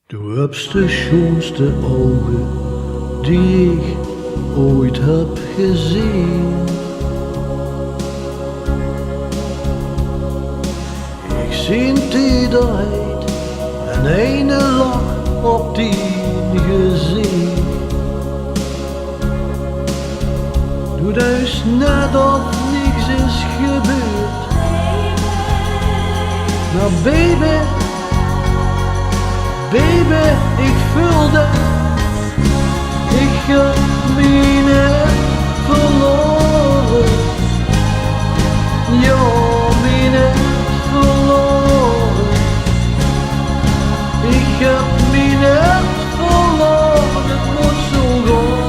Du hebt de schoonste ogen die ik ooit heb gezien. Ik zie een tederheid en een lach op die gezicht. Doe dus net of niks is gebeurd. Maar baby, ik voelde, ik heb me net verloren. Ja, me net verloren. Ik heb me net verloren. Het moet zo gaan.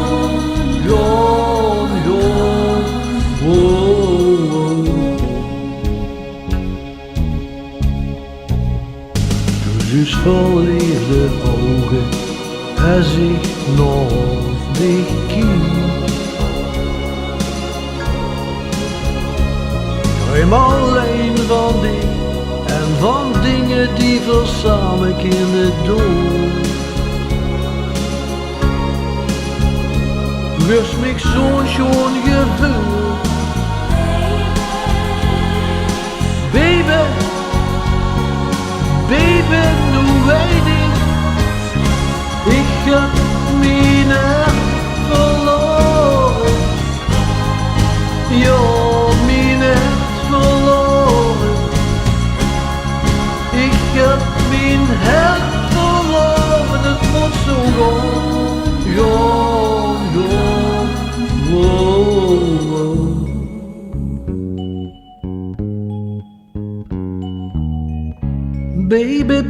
Dus verliefde ogen als ik nog niet kies. Droom alleen van dich en van dingen die we samen kunnen doen. Du wirst mich zo'n schoon gevoel. Baby, nu weet ik heb me net verloren. Ja, me net verloren. Ik heb me net verloren. Het moet zo gaan.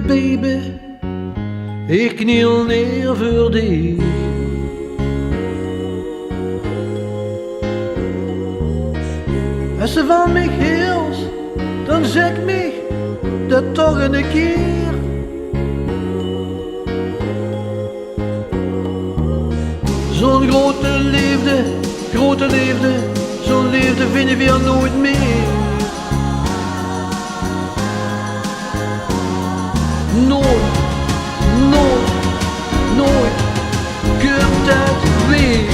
Baby, ik kniel neer voor dich. Als ze van mij hield, dan zeg me dat toch een keer. Zo'n grote liefde, zo'n liefde vinden we nooit meer. Nooit komt dat weer.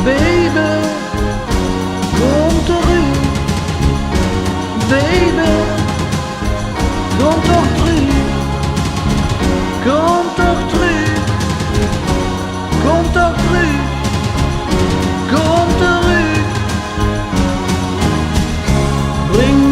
Baby, kom terug. Baby, kom toch terug. Kom toch terug. Kom toch terug. Kom terug. Bring